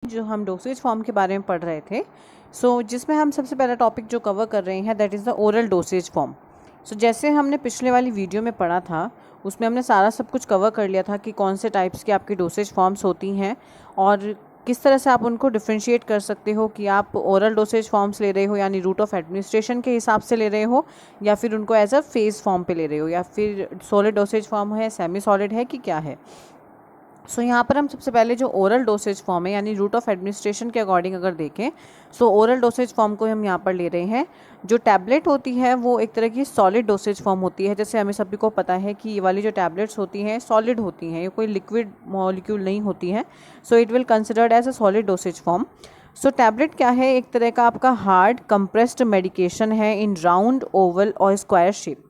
जो हम dosage form के बारे में पढ़ रहे थे, जिसमें हम सबसे पहला टॉपिक जो कवर कर रहे हैं that is the oral dosage form. जैसे हमने पिछले वाली वीडियो में पढ़ा था, उसमें हमने सारा सब कुछ कवर कर लिया था कि कौन से टाइप्स की आपकी डोसेज फॉर्म्स होती हैं और किस तरह से आप उनको डिफ्रेंशिएट कर सकते हो कि आप ओरल डोसेज फॉर्म्स ले रहे हो यानी रूट ऑफ एडमिनिस्ट्रेशन के हिसाब से ले रहे हो, या फिर उनको एज अ फेज़ फॉर्म पे ले रहे हो, या फिर सॉलिड डोसेज फॉर्म है, सेमी सॉलिड है कि क्या है। यहाँ पर हम सबसे पहले जो ओरल डोसेज फॉर्म है यानी रूट ऑफ एडमिनिस्ट्रेशन के अकॉर्डिंग अगर देखें, ओरल डोसेज फॉर्म को हम यहाँ पर ले रहे हैं। जो टैबलेट होती है वो एक तरह की सॉलिड डोसेज फॉर्म होती है। जैसे हमें सभी को पता है कि ये वाली जो टैबलेट्स होती हैं सॉलिड होती हैं, ये कोई लिक्विड मॉलिक्यूल नहीं होती हैं। It will considered as a solid dosage form. Tablet क्या है? एक तरह का आपका हार्ड कंप्रेस्ड मेडिकेशन है इन राउंड, ओवल और स्क्वायर शेप।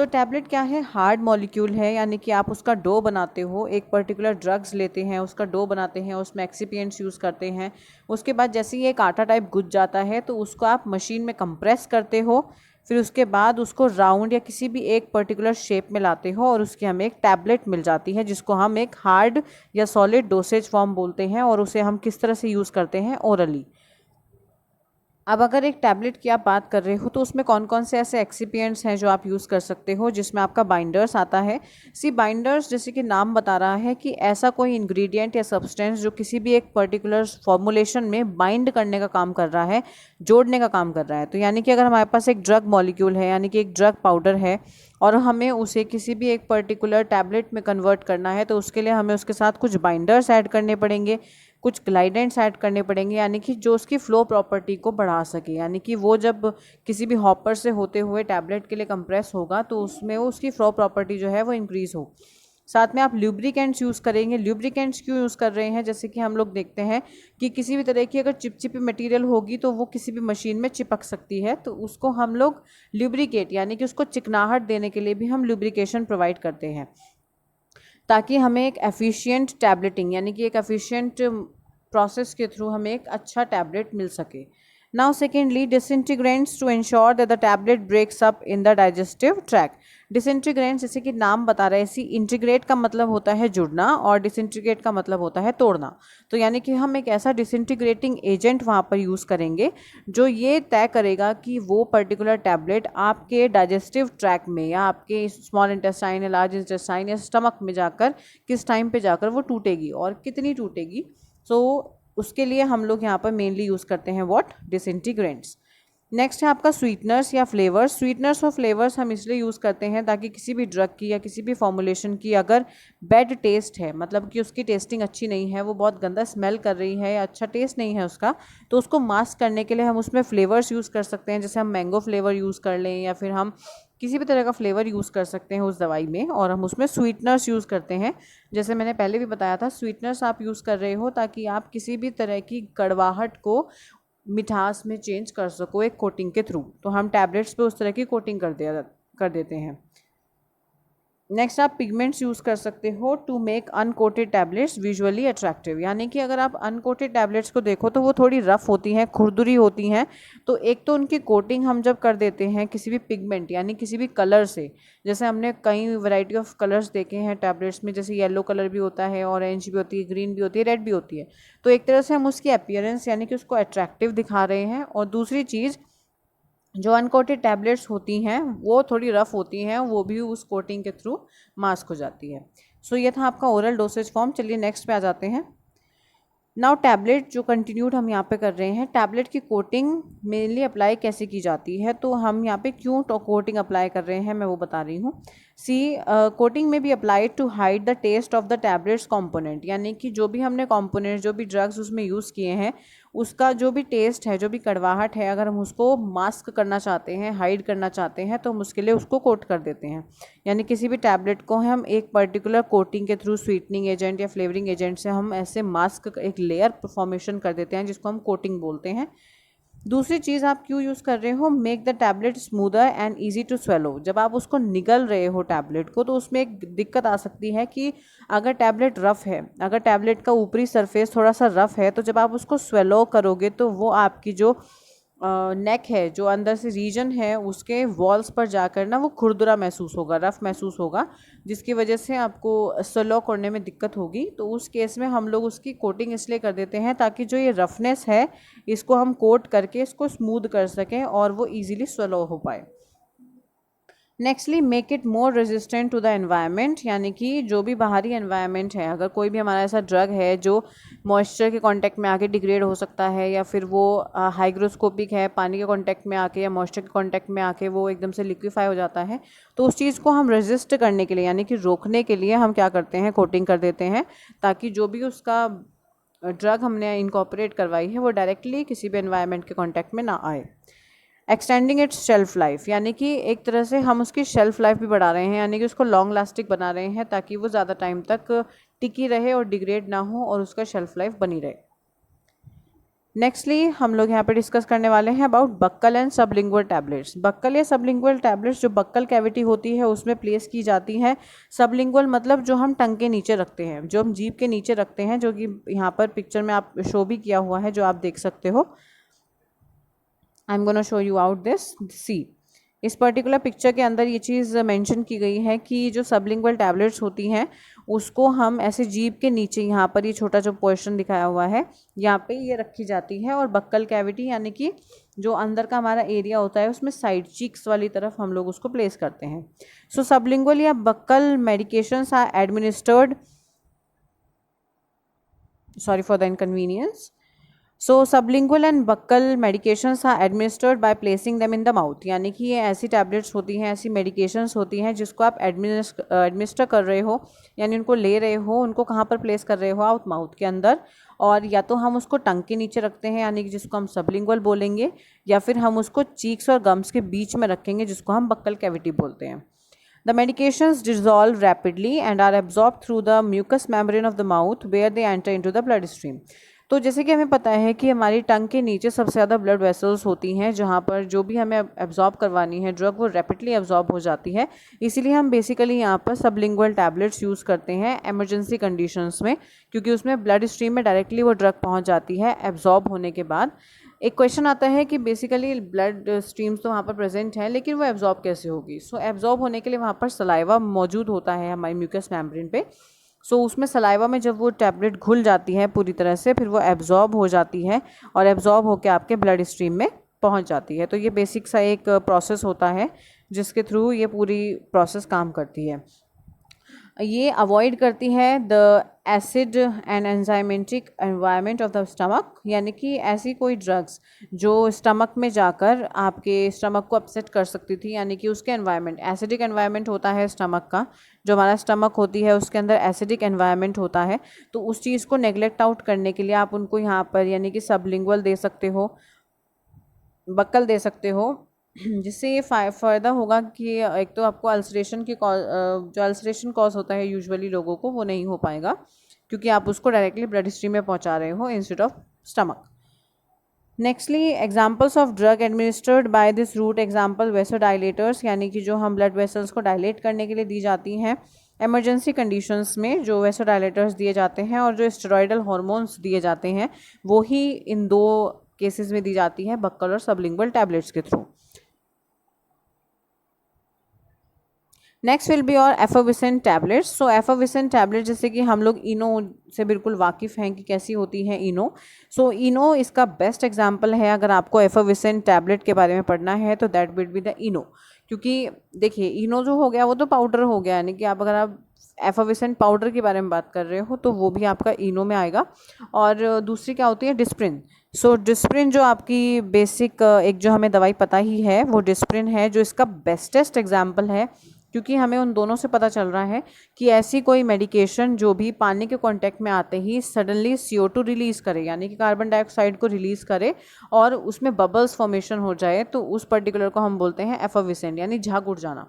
टैबलेट क्या है? हार्ड मॉलिक्यूल है, यानी कि आप उसका डो बनाते हो, एक पर्टिकुलर ड्रग्स लेते हैं, उसका डो बनाते हैं, उसमें एक्सिपिएंट्स यूज़ करते हैं। उसके बाद जैसे ही एक आटा टाइप गुज जाता है तो उसको आप मशीन में कंप्रेस करते हो, फिर उसके बाद उसको राउंड या किसी भी एक पर्टिकुलर शेप में लाते हो और उसकी हमें एक टैबलेट मिल जाती है जिसको हम एक हार्ड या सॉलिड डोसेज फॉर्म बोलते हैं, और उसे हम किस तरह से यूज़ करते हैं? ओरली। अब अगर एक टैबलेट की आप बात कर रहे हो तो उसमें कौन कौन से ऐसे एक्सिपिएंट्स हैं जो आप यूज़ कर सकते हो, जिसमें आपका बाइंडर्स आता है। बाइंडर्स जैसे कि नाम बता रहा है कि ऐसा कोई इंग्रेडिएंट या सब्सटेंस जो किसी भी एक पर्टिकुलर फॉर्मुलेशन में बाइंड करने का काम कर रहा है, जोड़ने का काम कर रहा है। तो यानी कि अगर हमारे पास एक ड्रग मॉलिक्यूल है, यानी कि एक ड्रग पाउडर है, और हमें उसे किसी भी एक पर्टिकुलर टैबलेट में कन्वर्ट करना है, तो उसके लिए हमें उसके साथ कुछ बाइंडर्स ऐड करने पड़ेंगे, कुछ ग्लाइडेंट्स ऐड करने पड़ेंगे, यानी कि जो उसकी फ़्लो प्रॉपर्टी को बढ़ा सके, यानी कि वो जब किसी भी हॉपर से होते हुए टैबलेट के लिए कंप्रेस होगा तो उसमें वो उसकी फ़्लो प्रॉपर्टी जो है वो इंक्रीज़ हो। साथ में आप ल्यूब्रिकेंट्स यूज़ करेंगे। ल्यूब्रिकेंट्स क्यों यूज़ कर रहे हैं? जैसे कि हम लोग देखते हैं कि किसी भी तरह की अगर चिपचिपी मटेरियल होगी तो वो किसी भी मशीन में चिपक सकती है, तो उसको हम लोग ल्यूब्रिकेट यानी कि उसको चिकनाहट देने के लिए भी हम ल्यूब्रिकेशन प्रोवाइड करते हैं, ताकि हमें एक एफिशिएंट टैबलेटिंग यानी कि एक एफिशिएंट प्रोसेस के थ्रू हमें एक अच्छा टैबलेट मिल सके। Now secondly, disintegrants to ensure that the tablet breaks up in the digestive tract. Disintegrants जैसे कि नाम बता रहे हैं, इंटीग्रेट का मतलब होता है जुड़ना और डिसइंटीग्रेट का मतलब होता है तोड़ना। तो यानी कि हम एक ऐसा डिसइंटीग्रेटिंग एजेंट वहाँ पर यूज़ करेंगे जो ये तय करेगा कि वो पर्टिकुलर टैबलेट आपके डाइजेस्टिव ट्रैक में या आपके स्मॉल इंटेस्टाइन या लार्ज इंटेस्टाइन या स्टमक में जाकर किस टाइम पे जाकर वो टूटेगी और कितनी टूटेगी। उसके लिए हम लोग यहाँ पर मेनली यूज़ करते हैं व्हाट? डिसइंटीग्रेंट्स। नेक्स्ट है आपका स्वीटनर्स या फ्लेवर्स। स्वीटनर्स और फ्लेवर्स हम इसलिए यूज़ करते हैं ताकि किसी भी ड्रग की या किसी भी फॉर्मुलेशन की अगर बैड टेस्ट है, मतलब कि उसकी टेस्टिंग अच्छी नहीं है, वो बहुत गंदा स्मेल कर रही है या अच्छा टेस्ट नहीं है उसका, तो उसको मास्क करने के लिए हम उसमें फ्लेवर्स यूज़ कर सकते हैं। जैसे हम मैंगो फ्लेवर यूज़ कर लें या फिर हम किसी भी तरह का फ्लेवर यूज़ कर सकते हैं उस दवाई में, और हम उसमें स्वीटनर्स यूज़ करते हैं। जैसे मैंने पहले भी बताया था, स्वीटनर्स आप यूज़ कर रहे हो ताकि आप किसी भी तरह की कड़वाहट को मिठास में चेंज कर सको एक कोटिंग के थ्रू। तो हम टैबलेट्स पे उस तरह की कोटिंग कर देते हैं। नेक्स्ट आप पिगमेंट्स यूज़ कर सकते हो to make uncoated tablets visually attractive. यानी कि अगर आप अनकोटेड टैबलेट्स को देखो तो वो थोड़ी रफ़ होती हैं, खुरदुरी होती हैं। तो एक तो उनकी कोटिंग हम जब कर देते हैं किसी भी पिगमेंट यानी किसी भी कलर से, जैसे हमने कई वैरायटी ऑफ कलर्स देखे हैं टैबलेट्स में, जैसे येलो कलर भी होता है, ऑरेंज भी होती है, ग्रीन भी होती है, रेड भी होती है। तो एक तरह से हम उसकी अपीयरेंस यानी कि उसको अट्रैक्टिव दिखा रहे हैं। और दूसरी चीज़, जो अनकोटेड टैबलेट्स होती हैं वो थोड़ी रफ़ होती हैं, वो भी उस कोटिंग के थ्रू मास्क हो जाती है। ये था आपका ओरल डोसेज फॉर्म। चलिए नेक्स्ट पे आ जाते हैं। नाउ टैबलेट जो कंटिन्यूड हम यहाँ पे कर रहे हैं, टैबलेट की कोटिंग मेनली अप्लाई कैसे की जाती है, तो हम यहाँ पे क्यों कोटिंग अप्लाई कर रहे हैं मैं वो बता रही हूँ। कोटिंग में भी applied to hide the taste of the tablets component. यानी कि जो भी हमने कंपोनेंट, जो भी ड्रग्स उसमें यूज़ किए हैं, उसका जो भी टेस्ट है, जो भी कड़वाहट है, अगर हम उसको मास्क करना चाहते हैं, हाइड करना चाहते हैं, तो हम उसके लिए उसको कोट कर देते हैं। यानी किसी भी टैबलेट को हम एक पर्टिकुलर कोटिंग के थ्रू, स्वीटनिंग एजेंट या फ्लेवरिंग एजेंट से हम ऐसे मास्क एक लेयर फॉर्मेशन कर देते हैं जिसको हम कोटिंग बोलते हैं। दूसरी चीज़ आप क्यों यूज़ कर रहे हो? Make the tablet smoother and easy to swallow. जब आप उसको निगल रहे हो टैबलेट को, तो उसमें एक दिक्कत आ सकती है कि अगर टैबलेट रफ़ है, अगर टैबलेट का ऊपरी सरफेस थोड़ा सा रफ़ है, तो जब आप उसको स्वेलो करोगे तो वो आपकी जो नेक है, जो अंदर से रीजन है, उसके वॉल्स पर जाकर ना वो खुरदुरा महसूस होगा, रफ़ महसूस होगा, जिसकी वजह से आपको स्लो करने में दिक्कत होगी। तो उस केस में हम लोग उसकी कोटिंग इसलिए कर देते हैं ताकि जो ये रफनेस है इसको हम कोट करके इसको स्मूथ कर सकें और वो ईजिली स्लो हो पाए। Nextly make it more resistant to the environment, यानी कि जो भी बाहरी एनवायरनमेंट है, अगर कोई भी हमारा ऐसा ड्रग है जो मॉइस्चर के कांटेक्ट में आके डिग्रेड हो सकता है, या फिर वो हाइग्रोस्कोपिक है, पानी के कांटेक्ट में आके या मॉइस्चर के कांटेक्ट में आके वो एकदम से लिक्विफाई हो जाता है, तो उस चीज़ को हम रेजिस्ट करने के लिए, यानी कि रोकने के लिए हम क्या करते हैं, कोटिंग कर देते हैं, ताकि जो भी उसका ड्रग हमने इनकॉर्पोरेट करवाई है वो डायरेक्टली किसी भी एनवायरनमेंट के कांटेक्ट में ना आए। एक्सटेंडिंग इट्स शेल्फ लाइफ, यानी कि एक तरह से हम उसकी शेल्फ लाइफ भी बढ़ा रहे हैं, यानी कि उसको लॉन्ग लास्टिक बना रहे हैं ताकि वो ज़्यादा टाइम तक टिकी रहे और डिग्रेड ना हो और उसका शेल्फ लाइफ बनी रहे। नेक्स्टली हम लोग यहाँ पे डिस्कस करने वाले हैं about buccal and sublingual tablets. Buccal या सबलिंगुअल टैबलेट्स जो बक्कल कैविटी होती है उसमें प्लेस की जाती हैं। सबलिंगुअल मतलब जो हम टंग के नीचे रखते हैं, जो हम जीभ के नीचे रखते हैं, जो कि यहाँ पर पिक्चर में आप शो भी किया हुआ है, जो आप देख सकते हो। I am gonna show you out this, see इस पर्टिकुलर पिक्चर के अंदर ये चीज़ मेंशन की गई है कि जो सबलिंगुअल टैबलेट्स होती हैं उसको हम ऐसे जीभ के नीचे, यहाँ पर ये छोटा जो पोर्शन दिखाया हुआ है यहाँ पे ये रखी जाती है, और बक्कल कैविटी यानी कि जो अंदर का हमारा एरिया होता है उसमें साइड चीक्स वाली तरफ हम लोग उसको प्लेस करते हैं। सो सबलिंगुअल या buccal medications are administered, sorry for the inconvenience. So sublingual and buccal medications are administered by placing them in the mouth, यानी कि ये ऐसी टैबलेट्स होती हैं, ऐसी मेडिकेशंस होती हैं जिसको आप एडमिनिस्टर कर रहे हो, यानी उनको ले रहे हो, उनको कहाँ पर प्लेस कर रहे हो, आउट माउथ के अंदर, और या तो हम उसको टंग के नीचे रखते हैं यानी कि जिसको हम सबलिंगुअल बोलेंगे, या फिर हम उसको चीक्स और गम्स के बीच में रखेंगे जिसको हम बक्कल कैविटी बोलते हैं। The medications dissolve rapidly and are absorbed through the mucous membrane of the mouth where they enter into the bloodstream. तो जैसे कि हमें पता है कि हमारी टंग के नीचे सबसे ज़्यादा ब्लड वेसल्स होती हैं जहाँ पर जो भी हमें एब्जॉर्ब करवानी है ड्रग वो रैपिडली एब्जॉर्ब हो जाती है, इसीलिए हम बेसिकली यहाँ पर सबलिंगुअल टैबलेट्स यूज़ करते हैं इमरजेंसी कंडीशंस में, क्योंकि उसमें ब्लड स्ट्रीम में डायरेक्टली वो ड्रग पहुँच जाती है एब्जॉर्ब होने के बाद। एक क्वेश्चन आता है कि बेसिकली ब्लड स्ट्रीम्स तो वहाँ पर प्रेजेंट हैं लेकिन वो एब्जॉर्ब कैसे होगी। सो एब्जॉर्ब होने के लिए वहाँ पर सलाइवा मौजूद होता है हमारी म्यूकस मेम्ब्रेन पे। सो उसमें सलाइवा में जब वो टैबलेट घुल जाती है पूरी तरह से, फिर वो एब्जॉर्ब हो जाती है और एब्जॉर्ब होकर आपके ब्लड स्ट्रीम में पहुँच जाती है। तो ये बेसिक सा एक प्रोसेस होता है जिसके थ्रू ये पूरी प्रोसेस काम करती है। ये अवॉइड करती है the acid and enzymatic environment of the stomach, यानी कि ऐसी कोई ड्रग्स जो स्टमक में जाकर आपके स्टमक को अपसेट कर सकती थी, यानी कि उसके एनवायरनमेंट, एसिडिक एनवायरनमेंट होता है स्टमक का, जो हमारा स्टमक होती है उसके अंदर एसिडिक एनवायरनमेंट होता है। तो उस चीज़ को नेगलेक्ट आउट करने के लिए आप उनको यहाँ पर यानी कि सबलिंगुअल दे सकते हो, बक्कल दे सकते हो, जिससे ये फ़ायदा होगा कि एक तो आपको अल्सरेशन की जो अल्सरेशन कॉज होता है यूजुअली लोगों को वो नहीं हो पाएगा, क्योंकि आप उसको डायरेक्टली ब्लड स्ट्रीम में पहुंचा रहे हो instead of stomach. Nextly examples of drug administered by this route example vasodilators, यानी कि जो हम ब्लड वेसल्स को डायलेट करने के लिए दी जाती हैं इमरजेंसी कंडीशंस में, जो वेसोडाइलेटर्स दिए जाते हैं, और जो स्टेरॉयडल हार्मोन्स दिए जाते हैं वो ही इन दो केसेस में दी जाती हैं, बक्कल और सबलिंगुअल टैबलेट्स के थ्रू। नेक्स्ट विल बी और एफोविसेंट टैबलेट्स। सो एफोविसेंट टैबलेट जैसे कि हम लोग इनो से बिल्कुल वाकिफ़ हैं कि कैसी होती है इनो। सो इनो इसका बेस्ट एग्जांपल है। अगर आपको एफोविसेंट टैबलेट के बारे में पढ़ना है तो दैट विल बी द इनो, क्योंकि देखिए इनो जो हो गया वो तो पाउडर हो गया, यानी कि आप अगर आप एफोविसेंट पाउडर के बारे में बात कर रहे हो तो वो भी आपका इनो में आएगा। और दूसरी क्या होती है, डिस्प्रिन। सो डिस्प्रिन जो आपकी बेसिक एक जो हमें दवाई पता ही है वो डिस्प्रिन है, जो इसका बेस्टेस्ट एग्जाम्पल है, क्योंकि हमें उन दोनों से पता चल रहा है कि ऐसी कोई मेडिकेशन जो भी पानी के कांटेक्ट में आते ही सडनली CO2 रिलीज़ करे, यानी कि कार्बन डाइऑक्साइड को रिलीज़ करे और उसमें बबल्स फॉर्मेशन हो जाए, तो उस पर्टिकुलर को हम बोलते हैं एफोविसेंट, यानी झाग उड़ जाना।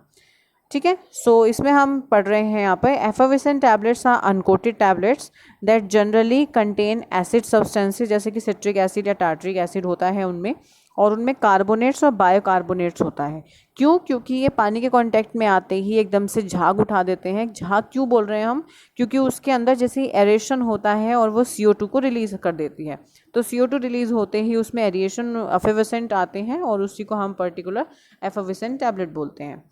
ठीक है। सो इसमें हम पढ़ रहे हैं यहाँ पे effervescent tablets are uncoated tablets that generally contain acid substances, जैसे कि सिट्रिक एसिड या टार्ट्रिक एसिड होता है उनमें, और उनमें कार्बोनेट्स और बायोकार्बोनेट्स होता है। क्यों? क्योंकि ये पानी के कांटेक्ट में आते ही एकदम से झाग उठा देते हैं। झाग क्यों बोल रहे हैं हम? क्योंकि उसके अंदर जैसे एरेशन होता है और वो CO2 को रिलीज कर देती है, तो CO2 रिलीज होते ही उसमें एरिएशन एफिवेसेंट आते हैं और उसी को हम पर्टिकुलर एफिवेसेंट टैबलेट बोलते हैं।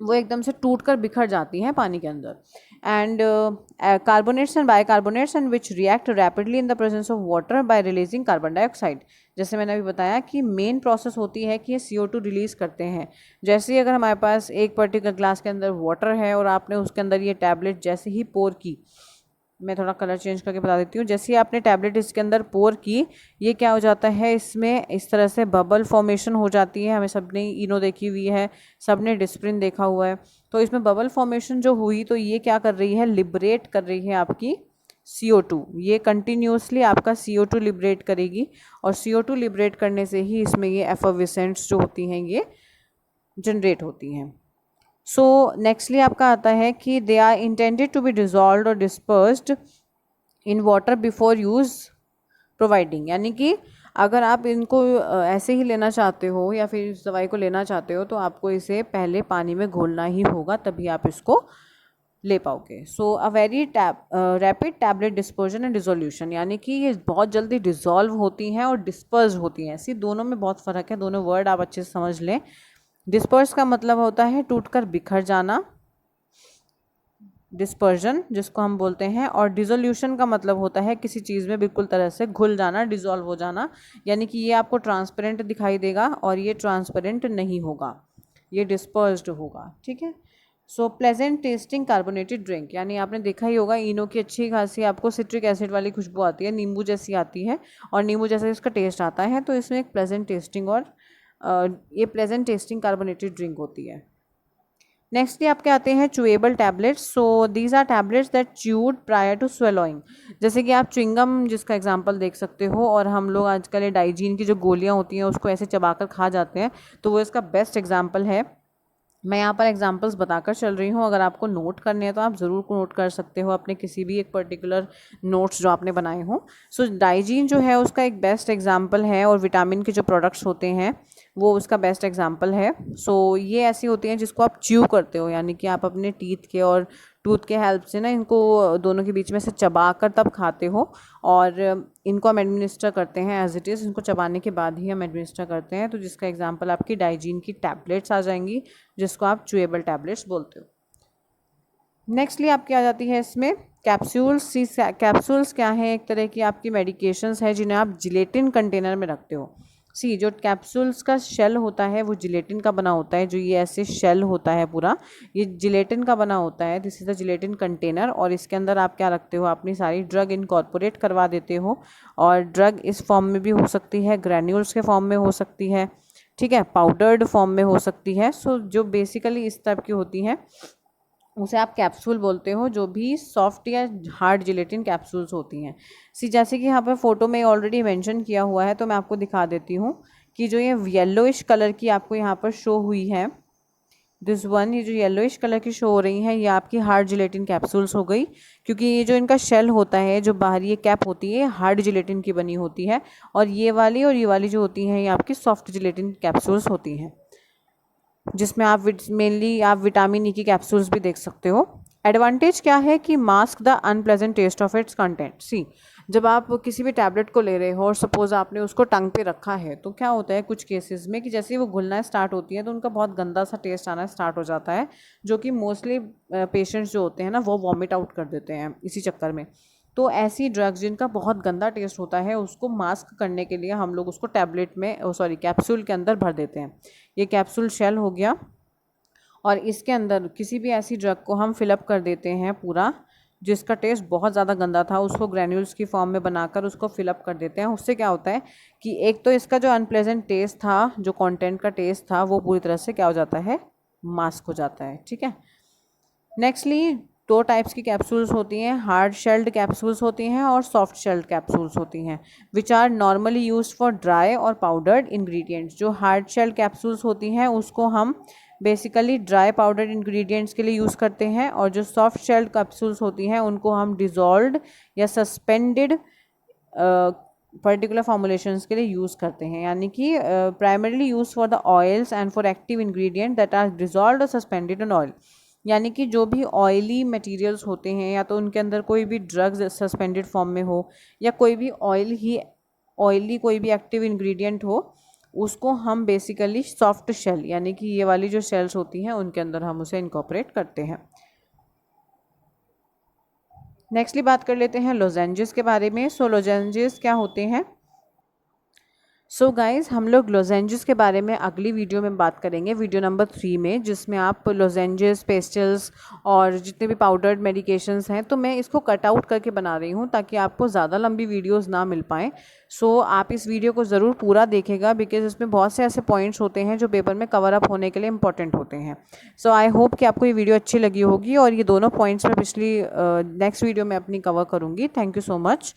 वो एकदम से टूट कर बिखर जाती हैं पानी के अंदर। And carbonates and bicarbonates and which react rapidly in the presence of water by releasing carbon dioxide. जैसे मैंने अभी बताया कि मेन प्रोसेस होती है कि ये CO2 रिलीज करते हैं। जैसे ही अगर हमारे पास एक पर्टिकुलर ग्लास के अंदर वाटर है और आपने उसके अंदर ये टैबलेट जैसे ही पोर की, मैं थोड़ा कलर चेंज करके बता देती हूँ, जैसे ही आपने टैबलेट इसके अंदर पोर की, ये क्या हो जाता है, इसमें इस तरह से बबल फॉर्मेशन हो जाती है। हमें सबने इनो देखी हुई है, सबने डिस्प्रिन देखा हुआ है। तो इसमें बबल फॉर्मेशन जो हुई, तो ये क्या कर रही है, लिबरेट कर रही है आपकी CO2। ये कंटिन्यूसली आपका CO2 लिबरेट करेगी और CO2 लिबरेट करने से ही इसमें ये एफर्विसेंट्स जो होती हैं ये जनरेट होती हैं। सो नेक्स्टली आपका आता है कि they are intended to be dissolved और dispersed in water before use providing. यानी कि अगर आप इनको ऐसे ही लेना चाहते हो या फिर इस दवाई को लेना चाहते हो तो आपको इसे पहले पानी में घोलना ही होगा, तभी आप इसको ले पाओगे। So a very rapid tablet dispersion and dissolution, यानी कि ये बहुत जल्दी डिसॉल्व होती हैं और डिस्पर्स होती हैं। ऐसी दोनों में बहुत फ़र्क है, दोनों वर्ड आप अच्छे से समझ लें। डिस्पर्स का मतलब होता है टूटकर बिखर जाना, डिस्पर्जन जिसको हम बोलते हैं, और डिसोल्यूशन का मतलब होता है किसी चीज़ में बिल्कुल तरह से घुल जाना, डिसॉल्व हो जाना। यानी कि ये आपको ट्रांसपेरेंट दिखाई देगा और ये ट्रांसपेरेंट नहीं होगा, ये डिस्पर्स्ड होगा। ठीक है। सो प्लेजेंट टेस्टिंग कार्बोनेटेड ड्रिंक, यानी आपने देखा ही होगा इनो की अच्छी खासी आपको सिट्रिक एसिड वाली खुशबू आती है, नींबू जैसी आती है और नींबू जैसा इसका टेस्ट आता है, तो इसमें एक प्लेजेंट टेस्टिंग और ये प्लेजेंट टेस्टिंग कार्बोनेटेड ड्रिंक होती है। नेक्स्टली आपके आते हैं chewable tablets. So these are tablets that chewed prior to swallowing. जैसे कि आप च्युइंगम जिसका एग्जांपल देख सकते हो, और हम लोग आजकल ये डाइजीन की जो गोलियां होती हैं उसको ऐसे चबाकर खा जाते हैं, तो वो इसका बेस्ट एग्जांपल है। मैं यहाँ पर एग्जांपल्स बताकर चल रही हूँ, अगर आपको नोट करने हैं तो आप ज़रूर नोट कर सकते हो अपने किसी भी एक पर्टिकुलर नोट्स जो आपने बनाए हों। सो डाइजीन जो है उसका एक बेस्ट एग्जांपल है, और विटामिन के जो प्रोडक्ट्स होते हैं वो उसका बेस्ट एग्जांपल है। सो ये ऐसी होती हैं जिसको आप च्यू करते हो, यानी कि आप अपने टीथ के और टूथ के हेल्प से ना इनको दोनों के बीच में से चबा कर तब खाते हो, और इनको हम एडमिनिस्टर करते हैं एज इट इज़, इनको चबाने के बाद ही हम एडमिनिस्टर करते हैं। तो जिसका एग्जांपल आपकी डाइजीन की टैबलेट्स आ जाएंगी, जिसको आप च्यूएबल टैबलेट्स बोलते हो। नेक्स्टली आपकी आ जाती है इसमें कैप्सूल्स। कैप्सूल्स क्या है, एक तरह की आपकी मेडिकेशंस है जिन्हें आप जिलेटिन कंटेनर में रखते हो। जो कैप्सूल्स का शेल होता है वो जिलेटिन का बना होता है, जो ये ऐसे शेल होता है पूरा, ये जिलेटिन का बना होता है। This is the gelatin container, और इसके अंदर आप क्या रखते हो, अपनी सारी ड्रग इनकॉर्पोरेट करवा देते हो। और ड्रग इस फॉर्म में भी हो सकती है, ग्रैन्यूल्स के फॉर्म में हो सकती है, ठीक है, पाउडर्ड फॉर्म में हो सकती है। सो जो बेसिकली इस टाइप की होती हैं उसे आप कैप्सूल बोलते हो, जो भी सॉफ्ट या हार्ड जिलेटिन कैप्सूल्स होती हैं। जैसे कि यहाँ पर फोटो में ऑलरेडी मेंशन किया हुआ है, तो मैं आपको दिखा देती हूँ कि जो ये येलोइश कलर की आपको यहाँ पर शो हुई है, दिस वन, ये जो येलोइश कलर की शो हो रही है ये आपकी हार्ड जिलेटिन कैप्सूल्स हो गई, क्योंकि ये जो इनका शेल होता है, जो बाहर ये कैप होती है, हार्ड जिलेटिन की बनी होती है, और ये वाली जो होती हैं ये आपकी सॉफ्ट जिलेटिन कैप्सूल्स होती हैं, जिसमें आप मेनली आप विटामिन ई की कैप्सूल्स भी देख सकते हो। एडवांटेज क्या है कि mask the unpleasant taste of its content. जब आप किसी भी टैबलेट को ले रहे हो और सपोज आपने उसको टंग पे रखा है, तो क्या होता है कुछ केसेस में कि जैसे ही वो घुलना स्टार्ट होती है तो उनका बहुत गंदा सा टेस्ट आना स्टार्ट हो जाता है, जो कि मोस्टली पेशेंट्स जो होते हैं ना वो वॉमिट आउट कर देते हैं इसी चक्कर में। तो ऐसी ड्रग्स जिनका बहुत गंदा टेस्ट होता है उसको मास्क करने के लिए हम लोग उसको टैबलेट में कैप्सूल के अंदर भर देते हैं। ये कैप्सूल शेल हो गया, और इसके अंदर किसी भी ऐसी ड्रग को हम फिलअप कर देते हैं पूरा, जिसका टेस्ट बहुत ज़्यादा गंदा था, उसको ग्रैन्यूल्स की फॉर्म में बनाकर उसको फिलअप कर देते हैं। उससे क्या होता है कि एक तो इसका जो अनप्लेजेंट टेस्ट था, जो कंटेंट का टेस्ट था, वो पूरी तरह से क्या हो जाता है, मास्क हो जाता है। ठीक है। नेक्स्टली 2 टाइप्स की कैप्सूल्स होती हैं, हार्ड शेल्ड कैप्सूल्स होती हैं और सॉफ्ट शेल्ड कैप्सूल्स होती हैं, which are normally used for dry और पाउडर्ड इंग्रेडिएंट्स। जो हार्ड शेल्ड कैप्सूल्स होती हैं उसको हम बेसिकली ड्राई पाउडर्ड इंग्रेडिएंट्स के लिए यूज़ करते हैं, और जो सॉफ्ट शेल्ड कैप्सूल्स होती हैं उनको हम डिज़ोल्व्ड या सस्पेंडेड पर्टिकुलर फॉर्मुलेशंस के लिए यूज़ करते हैं, यानी कि primarily use for the oils and for active ingredient that are dissolved और सस्पेंडेड इन ऑयल। यानी कि जो भी ऑयली मटेरियल्स होते हैं या तो उनके अंदर कोई भी ड्रग्स सस्पेंडेड फॉर्म में हो या कोई भी ऑयली कोई भी एक्टिव इंग्रेडिएंट हो, उसको हम बेसिकली सॉफ्ट शेल यानी कि ये वाली जो शेल्स होती हैं उनके अंदर हम उसे इनकॉर्पोरेट करते हैं। नेक्स्टली बात कर लेते हैं लोजेंजेस के बारे में। सो लोजेंजेस क्या होते हैं? सो गाइज़, हम लोग लोजेंजेस के बारे में अगली वीडियो में बात करेंगे, वीडियो नंबर 3 में, जिसमें आप लोजेंजेस, पेस्टल्स और जितने भी पाउडर्ड मेडिकेशंस हैं, तो मैं इसको कट आउट करके बना रही हूँ ताकि आपको ज़्यादा लंबी वीडियोस ना मिल पाएँ। सो आप इस वीडियो को ज़रूर पूरा देखेगा बिकॉज इसमें बहुत से ऐसे पॉइंट्स होते हैं जो पेपर में कवर अप होने के लिए इंपॉर्टेंट होते हैं। सो आई होप कि आपको ये वीडियो अच्छी लगी होगी और ये दोनों पॉइंट्स मैं पिछली नेक्स्ट वीडियो में अपनी कवर करूँगी। Thank you so much.